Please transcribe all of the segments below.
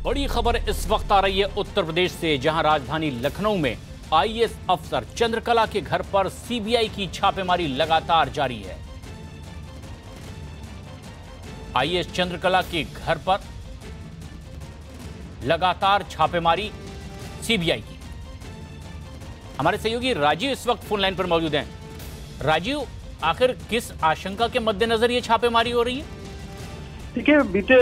बड़ी खबर इस वक्त आ रही है उत्तर प्रदेश से, जहां राजधानी लखनऊ में आईएएस अफसर चंद्रकला के घर पर सीबीआई की छापेमारी लगातार जारी है। आईएएस चंद्रकला के घर पर लगातार छापेमारी सीबीआई की। हमारे सहयोगी राजीव इस वक्त फोन लाइन पर मौजूद हैं। राजीव, आखिर किस आशंका के मद्देनजर ये छापेमारी हो रही है? देखिए, बीते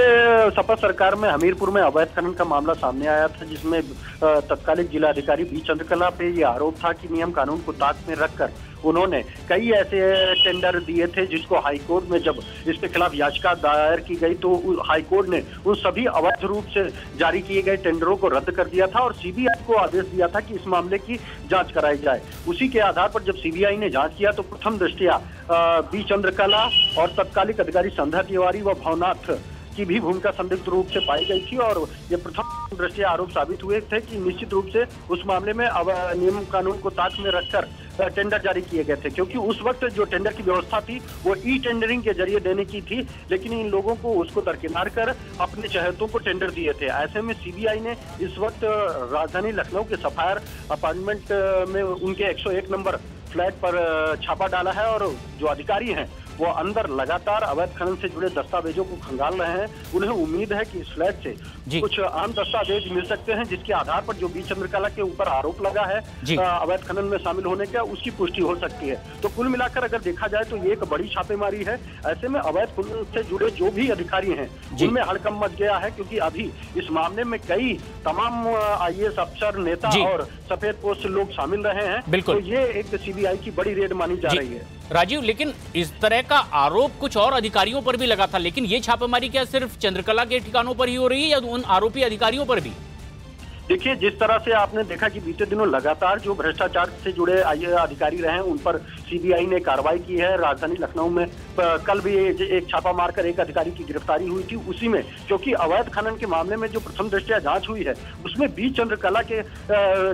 सपा सरकार में हमीरपुर में अवैध खनन का मामला सामने आया था, जिसमें तत्कालीन जिलाधिकारी बी चंद्रकला पे ये आरोप था कि नियम कानून को ताक में रखकर उन्होंने कई ऐसे टेंडर दिए थे, जिसको हाईकोर्ट में जब इसके खिलाफ याचिका दायर की गई तो हाईकोर्ट ने उन सभी अवैध रूप से जारी किए गए टेंडरों को रद्द कर दिया था और सीबीआई को आदेश दिया था कि इस मामले की जांच कराई जाए। उसी के आधार पर जब सीबीआई ने जांच किया तो प्रथम दृष्टया बी चंद्रकला और तत्कालिक अधिकारी संध्या तिवारी व भवनाथ की भी भूमिका संदिग्ध रूप से पाई गई थी और ये प्रथम दृष्टया आरोप साबित हुए थे कि निश्चित रूप से उस मामले में अब नियम कानून को ताक में रखकर टेंडर जारी किए गए थे, क्योंकि उस वक्त जो टेंडर की व्यवस्था थी वो ई टेंडरिंग के जरिए देने की थी, लेकिन इन लोगों को उसको दरकिनार कर अपने चहेतों को टेंडर दिए थे। ऐसे में सीबीआई ने इस वक्त राजधानी लखनऊ के सफायर अपार्टमेंट में उनके 101 नंबर फ्लैट पर छापा डाला है और जो अधिकारी हैं वो अंदर लगातार अवैध खनन से जुड़े दस्तावेजों को खंगाल रहे हैं। उन्हें उम्मीद है कि इस फ्लैट से कुछ आम दस्तावेज मिल सकते हैं, जिसके आधार पर जो बी चंद्रकला के ऊपर आरोप लगा है अवैध खनन में शामिल होने का, उसकी पुष्टि हो सकती है। तो कुल मिलाकर अगर देखा जाए तो ये एक बड़ी छापेमारी है। ऐसे में अवैध खनन से जुड़े जो भी अधिकारी हैं उनमें हड़कंप मच गया है, क्योंकि अभी इस मामले में कई तमाम आईएएस अफसर, नेता और सफेद पोस्ट लोग शामिल रहे हैं। तो ये एक सीबीआई की बड़ी रेड मानी जा रही है। राजीव, लेकिन इस तरह का आरोप कुछ और अधिकारियों पर भी लगा था, लेकिन ये छापेमारी क्या सिर्फ चंद्रकला के ठिकानों पर ही हो रही है या उन आरोपी अधिकारियों पर भी? देखिए, जिस तरह से आपने देखा कि बीते दिनों लगातार जो भ्रष्टाचार से जुड़े आईएएस अधिकारी रहे हैं उन पर सीबीआई ने कार्रवाई की है। राजधानी लखनऊ में कल भी एक छापा मारकर एक अधिकारी की गिरफ्तारी हुई थी। उसी में क्योंकि अवैध खनन के मामले में जो प्रथम दृष्टया जांच हुई है उसमें बी चंद्रकला के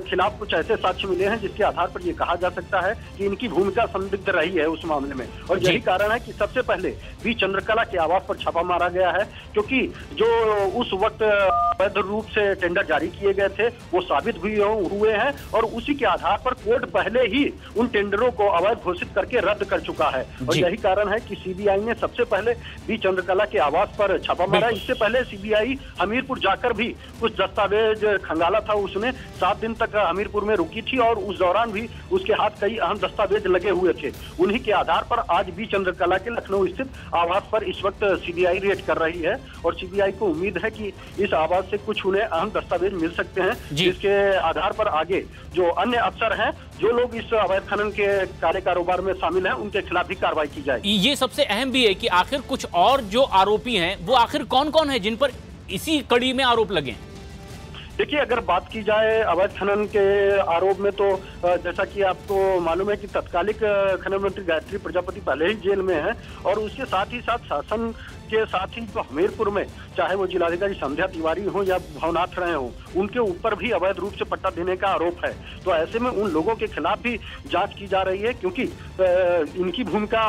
खिलाफ कुछ ऐसे साक्ष्य मिले हैं जिसके आधार पर यह कहा जा सकता है कि इनकी भूमिका संदिग्ध रही है उस मामले में, और यही कारण है कि सबसे पहले बी चंद्रकला के आवास पर छापा मारा गया है, क्योंकि जो उस वक्त अवैध रूप से टेंडर जारी किए गए थे वो साबित हुए हैं और उसी के आधार पर कोर्ट पहले ही उन टेंडरों को अवैध घोषित करके रद्द कर चुका है। और यही कारण है कि सीबीआई ने सबसे पहले बी चंद्रकला के आवास पर छापा मारा। इससे पहले सीबीआई हमीरपुर जाकर भी कुछ दस्तावेज खंगाला था। उसने 7 दिन तक हमीरपुर में रुकी थी और उस दौरान भी उसके हाथ कई अहम दस्तावेज लगे हुए थे। उन्हीं के आधार पर आज बी चंद्रकला के लखनऊ स्थित आवास पर इस वक्त सीबीआई रेड कर रही है और सीबीआई को उम्मीद है कि इस आवास से कुछ उन्हें अहम दस्तावेज मिल सकते हैं, जिसके आधार पर आगे जो अन्य अफसर हैं, जो लोग इस अवैध खनन के काले कारोबार में शामिल हैं, उनके खिलाफ भी कार्रवाई की जाएगी। ये सबसे अहम भी है कि आखिर कुछ और जो आरोपी हैं वो आखिर कौन कौन है जिन पर इसी कड़ी में आरोप लगे हैं? देखिए, अगर बात की जाए अवैध खनन के आरोप में तो जैसा कि आपको मालूम है कि तत्कालिक खनन मंत्री गायत्री प्रजापति पहले ही जेल में है और उसके साथ ही साथ शासन के साथ ही जो हमीरपुर में चाहे वो जिलाधिकारी संध्या तिवारी हो या भवनाथ रहे हो, उनके ऊपर भी अवैध रूप से पट्टा देने का आरोप है। तो ऐसे में उन लोगों के खिलाफ भी जांच की जा रही है, क्योंकि इनकी भूमिका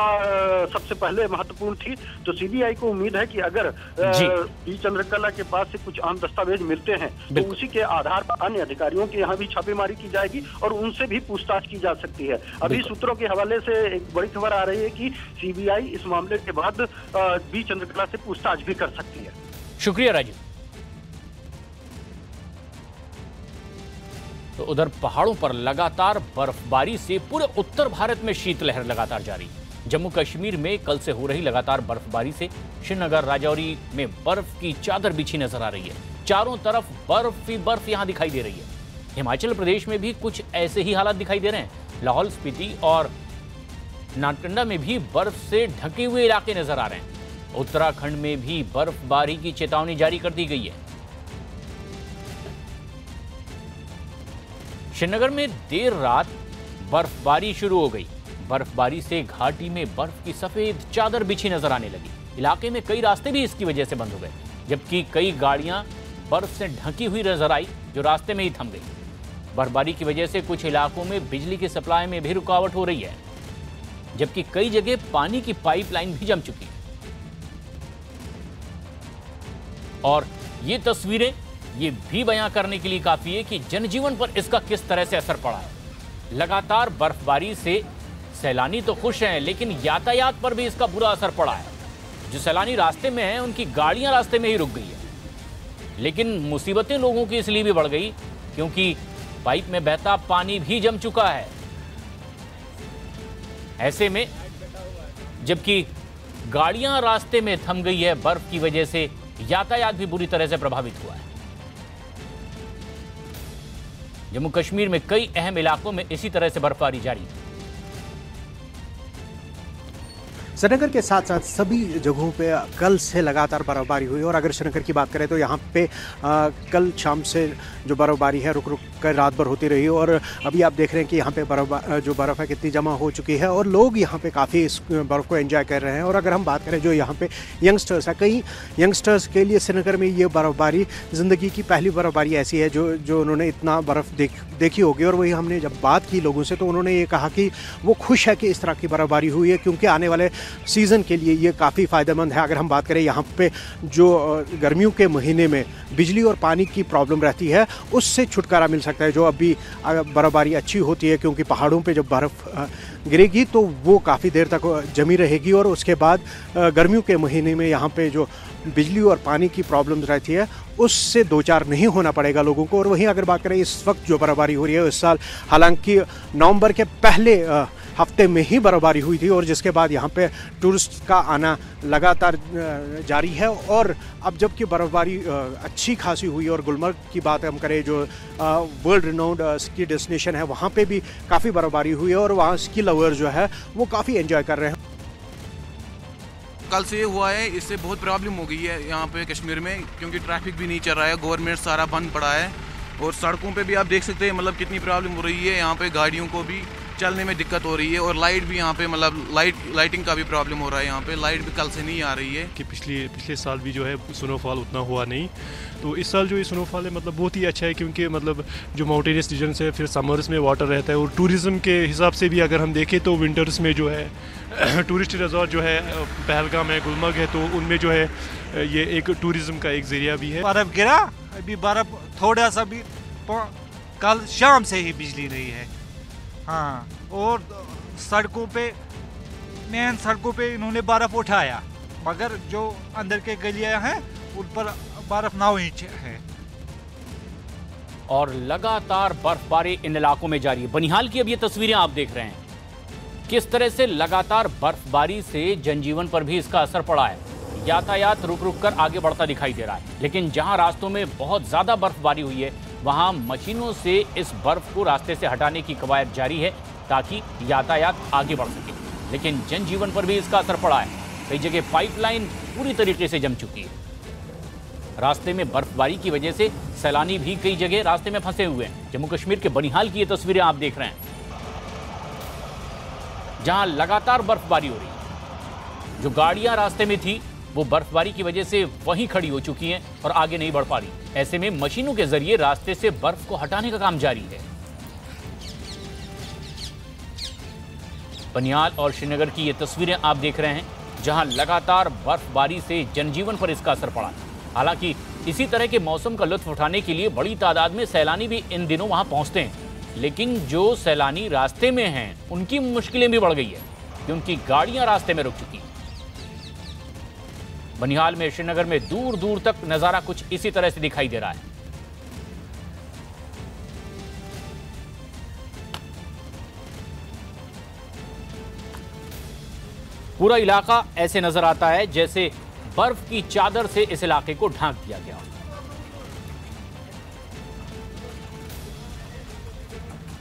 सबसे पहले महत्वपूर्ण थी। तो सीबीआई को उम्मीद है कि अगर बी चंद्रकला के पास से कुछ अहम दस्तावेज मिलते हैं तो उसी के आधार पर अन्य अधिकारियों के यहाँ भी छापेमारी की जाएगी और उनसे भी पूछताछ की जा सकती है। अभी सूत्रों के हवाले से एक बड़ी खबर आ रही है कि सीबीआई इस मामले के बाद बी चंद्रकला से पूछताछ भी कर सकती है। शुक्रिया राजीव। तो उधर पहाड़ों पर लगातार बर्फबारी से पूरे उत्तर भारत में शीतलहर लगातार जारी। जम्मू कश्मीर में कल से हो रही लगातार बर्फबारी से श्रीनगर, राजौरी में बर्फ की चादर बिछी नजर आ रही है। चारों तरफ बर्फ ही बर्फ यहां दिखाई दे रही है। हिमाचल प्रदेश में भी कुछ ऐसे ही हालात दिखाई दे रहे हैं। लाहौल स्पीति और नारकंडा में भी बर्फ से ढके हुए इलाके नजर आ रहे हैं। उत्तराखंड में भी बर्फबारी की चेतावनी जारी कर दी गई है। श्रीनगर में देर रात बर्फबारी शुरू हो गई। बर्फबारी से घाटी में बर्फ की सफेद चादर बिछी नजर आने लगी। इलाके में कई रास्ते भी इसकी वजह से बंद हो गए, जबकि कई गाड़ियां बर्फ से ढकी हुई नजर आई जो रास्ते में ही थम गई। बर्फबारी की वजह से कुछ इलाकों में बिजली की सप्लाई में भी रुकावट हो रही है, जबकि कई जगह पानी की पाइपलाइन भी जम चुकी है। और ये तस्वीरें ये भी बयां करने के लिए काफी है कि जनजीवन पर इसका किस तरह से असर पड़ा है। लगातार बर्फबारी से सैलानी तो खुश हैं, लेकिन यातायात पर भी इसका बुरा असर पड़ा है। जो सैलानी रास्ते में हैं, उनकी गाड़ियां रास्ते में ही रुक गई है। लेकिन मुसीबतें लोगों की इसलिए भी बढ़ गई क्योंकि पाइप में बहता पानी भी जम चुका है। ऐसे में जबकि गाड़ियां रास्ते में थम गई है, बर्फ की वजह से यातायात भी बुरी तरह से प्रभावित हुआ है। जम्मू कश्मीर में कई अहम इलाकों में इसी तरह से बर्फबारी जारी है। श्रीनगर के साथ साथ सभी जगहों पे कल से लगातार बर्फबारी हुई और अगर श्रीनगर की बात करें तो यहाँ पे कल शाम से जो बर्फबारी है रुक रुक कर रात भर होती रही और अभी आप देख रहे हैं कि यहाँ पे बर्फ़ है कितनी जमा हो चुकी है और लोग यहाँ पे काफ़ी इस बर्फ़ को एंजॉय कर रहे हैं। और अगर हम बात करें जो यहाँ पे यंगस्टर्स है, कई यंगस्टर्स के लिए श्रीनगर में ये बर्फबारी ज़िंदगी की पहली बर्फबारी ऐसी है जो उन्होंने इतना बर्फ़ देखी होगी। और वही हमने जब बात की लोगों से तो उन्होंने ये कहा कि वो खुश है कि इस तरह की बर्फबारी हुई है क्योंकि आने वाले सीज़न के लिए ये काफ़ी फ़ायदेमंद है। अगर हम बात करें यहाँ पे जो गर्मियों के महीने में बिजली और पानी की प्रॉब्लम रहती है उससे छुटकारा मिल सकता है। जो अभी बर्फबारी अच्छी होती है क्योंकि पहाड़ों पे जब बर्फ़ गिरेगी तो वो काफ़ी देर तक जमी रहेगी और उसके बाद गर्मियों के महीने में यहाँ पे जो बिजली और पानी की प्रॉब्लम्स रहती है उससे दो चार नहीं होना पड़ेगा लोगों को। और वहीं अगर बात करें इस वक्त जो बर्फबारी हो रही है इस साल, हालांकि नवंबर के पहले हफ्ते में ही बर्फबारी हुई थी और जिसके बाद यहाँ पे टूरिस्ट का आना लगातार जारी है। और अब जबकि बर्फबारी अच्छी खासी हुई और गुलमर्ग की बात हम करें जो वर्ल्ड रिनाउंड स्की डेस्टिनेशन है वहाँ पे भी काफ़ी बर्फबारी हुई है और वहाँ स्की लवर जो है वो काफ़ी एंजॉय कर रहे हैं। कल से हुआ है, इससे बहुत प्रॉब्लम हो गई है यहाँ पे कश्मीर में क्योंकि ट्रैफिक भी नहीं चल रहा है, गवर्नमेंट सारा बंद पड़ा है और सड़कों पे भी आप देख सकते हैं मतलब कितनी प्रॉब्लम हो रही है। यहाँ पे गाड़ियों को भी चलने में दिक्कत हो रही है और लाइट भी यहाँ पे मतलब लाइटिंग का भी प्रॉब्लम हो रहा है। यहाँ पे लाइट भी कल से नहीं आ रही है कि पिछले साल भी जो है स्नोफॉल उतना हुआ नहीं, तो इस साल जो ये स्नोफॉल है मतलब बहुत ही अच्छा है क्योंकि मतलब जो माउंटेनियस रीजन है फिर समर्स में वाटर रहता है और टूरिज़्म के हिसाब से भी अगर हम देखें तो विंटर्स में जो है टूरिस्ट रिजॉर्ट जो है पहलगाम है, गुलमर्ग है, तो उनमें जो है ये एक टूरिज़्म का एक ज़रिया भी है। बर्फ़ गिरा, अभी बर्फ़ थोड़ा सा भी कल शाम से ही बिजली नहीं है। हाँ, और सड़कों पे मेन सड़कों पे इन्होंने बर्फ़ उठाया मगर जो अंदर के गलियां हैं उन पर बर्फ़ ना हुई है। और लगातार बर्फबारी इन इलाकों में जारी है। बनिहाल की अब ये तस्वीरें आप देख रहे हैं किस तरह से लगातार बर्फबारी से जनजीवन पर भी इसका असर पड़ा है। यातायात रुक रुक कर आगे बढ़ता दिखाई दे रहा है, लेकिन जहां रास्तों में बहुत ज्यादा बर्फबारी हुई है वहां मशीनों से इस बर्फ को रास्ते से हटाने की कवायद जारी है ताकि यातायात आगे बढ़ सके। लेकिन जनजीवन पर भी इसका असर पड़ा है। कई जगह पाइपलाइन पूरी तरीके से जम चुकी है। रास्ते में बर्फबारी की वजह से सैलानी भी कई जगह रास्ते में फंसे हुए हैं। जम्मू कश्मीर के बनिहाल की ये तस्वीरें आप देख रहे हैं जहां लगातार बर्फबारी हो रही है। जो गाड़ियां रास्ते में थी वो बर्फबारी की वजह से वहीं खड़ी हो चुकी हैं और आगे नहीं बढ़ पा रही। ऐसे में मशीनों के जरिए रास्ते से बर्फ को हटाने का काम जारी है। बनिहाल और श्रीनगर की ये तस्वीरें आप देख रहे हैं जहां लगातार बर्फबारी से जनजीवन पर इसका असर पड़ा। हालांकि इसी तरह के मौसम का लुत्फ उठाने के लिए बड़ी तादाद में सैलानी भी इन दिनों वहां पहुंचते हैं, लेकिन जो सैलानी रास्ते में हैं उनकी मुश्किलें भी बढ़ गई है क्योंकि गाड़ियां रास्ते में रुक चुकी हैं। बनिहाल में, श्रीनगर में दूर दूर तक नजारा कुछ इसी तरह से दिखाई दे रहा है। पूरा इलाका ऐसे नजर आता है जैसे बर्फ की चादर से इस इलाके को ढांक दिया गया।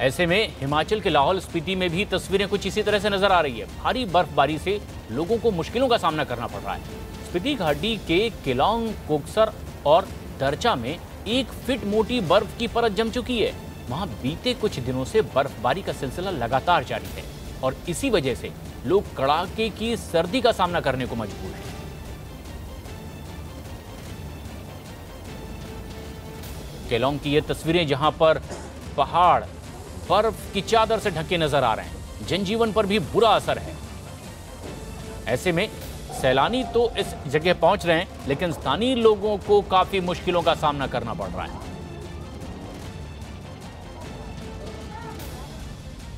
ऐसे में हिमाचल के लाहौल स्पीति में भी तस्वीरें कुछ इसी तरह से नजर आ रही है। भारी बर्फबारी से लोगों को मुश्किलों का सामना करना पड़ रहा है। स्पीति घाटी के केलोंग, कोकसर और दरचा में 1 फीट मोटी बर्फ की परत जम चुकी है। वहां बीते कुछ दिनों से बर्फबारी का सिलसिला लगातार जारी है और इसी वजह से लोग कड़ाके की सर्दी का सामना करने को मजबूर हैं। केलोंग की ये तस्वीरें जहां पर पहाड़ बर्फ की चादर से ढके नजर आ रहे हैं। जनजीवन पर भी बुरा असर है। ऐसे में सैलानी तो इस जगह पहुंच रहे हैं, लेकिन स्थानीय लोगों को काफी मुश्किलों का सामना करना पड़ रहा है।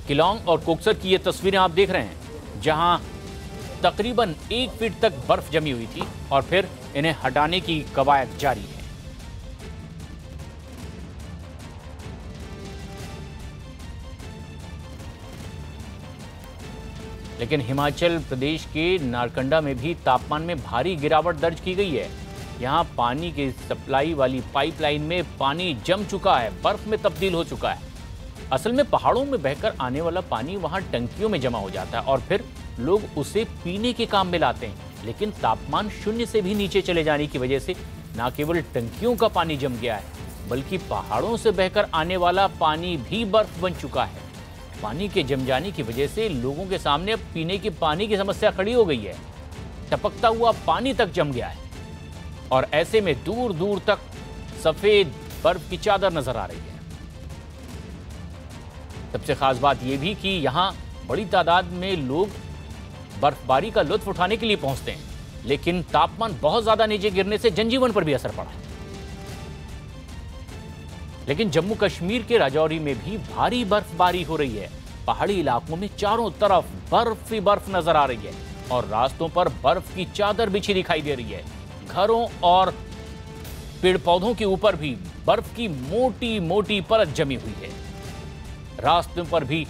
किलोंग और कोकसर की ये तस्वीरें आप देख रहे हैं, जहां तकरीबन 1 फीट तक बर्फ जमी हुई थी और फिर इन्हें हटाने की कवायद जारी है। लेकिन हिमाचल प्रदेश के नारकंडा में भी तापमान में भारी गिरावट दर्ज की गई है। यहां पानी की सप्लाई वाली पाइपलाइन में पानी जम चुका है, बर्फ में तब्दील हो चुका है। असल में पहाड़ों में बहकर आने वाला पानी वहां टंकियों में जमा हो जाता है और फिर लोग उसे पीने के काम में लाते हैं। लेकिन तापमान शून्य से भी नीचे चले जाने की वजह से न केवल टंकियों का पानी जम गया है, बल्कि पहाड़ों से बहकर आने वाला पानी भी बर्फ बन चुका है। पानी के जम जाने की वजह से लोगों के सामने अब पीने के पानी की समस्या खड़ी हो गई है। टपकता हुआ पानी तक जम गया है और ऐसे में दूर दूर तक सफेद बर्फ की चादर नजर आ रही है। सबसे खास बात यह भी कि यहां बड़ी तादाद में लोग बर्फबारी का लुत्फ उठाने के लिए पहुंचते हैं, लेकिन तापमान बहुत ज्यादा नीचे गिरने से जनजीवन पर भी असर पड़ा है। लेकिन जम्मू कश्मीर के राजौरी में भी भारी बर्फबारी हो रही है। पहाड़ी इलाकों में चारों तरफ बर्फ ही बर्फ नजर आ रही है और रास्तों पर बर्फ की चादर बिछी दिखाई दे रही है। घरों और पेड़ पौधों के ऊपर भी बर्फ की मोटी मोटी परत जमी हुई है। रास्तों पर भी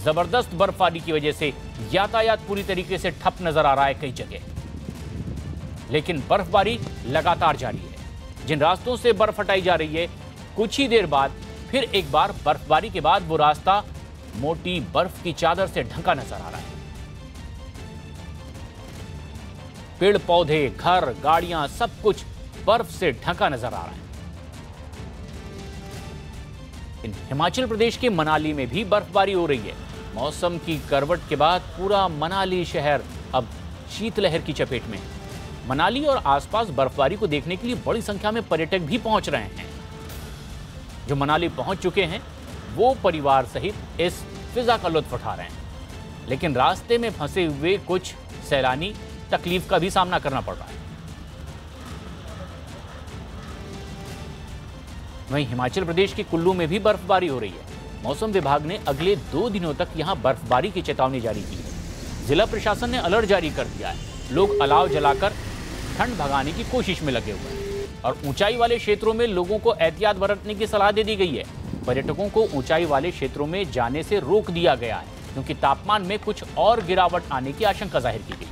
जबरदस्त बर्फबारी की वजह से यातायात पूरी तरीके से ठप नजर आ रहा है कई जगह। लेकिन बर्फबारी लगातार जारी है। जिन रास्तों से बर्फ हटाई जा रही है, कुछ ही देर बाद फिर एक बार बर्फबारी के बाद वो रास्ता मोटी बर्फ की चादर से ढका नजर आ रहा है। पेड़ पौधे, घर, गाड़ियां, सब कुछ बर्फ से ढका नजर आ रहा है। हिमाचल प्रदेश के मनाली में भी बर्फबारी हो रही है। मौसम की करवट के बाद पूरा मनाली शहर अब शीतलहर की चपेट में है। मनाली और आसपास बर्फबारी को देखने के लिए बड़ी संख्या में पर्यटक भी पहुंच रहे हैं। जो मनाली पहुंच चुके हैं वो परिवार सहित इस फिजा का लुत्फ उठा रहे हैं, लेकिन रास्ते में फंसे हुए कुछ सैलानी तकलीफ का भी सामना करना पड़ रहा है। वहीं हिमाचल प्रदेश के कुल्लू में भी बर्फबारी हो रही है। मौसम विभाग ने अगले 2 दिनों तक यहां बर्फबारी की चेतावनी जारी की है। जिला प्रशासन ने अलर्ट जारी कर दिया है। लोग अलाव जलाकर ठंड भगाने की कोशिश में लगे हुए हैं और ऊंचाई वाले क्षेत्रों में लोगों को एहतियात बरतने की सलाह दे दी गई है। पर्यटकों को ऊंचाई वाले क्षेत्रों में जाने से रोक दिया गया है, क्योंकि तापमान में कुछ और गिरावट आने की आशंका जाहिर की गई।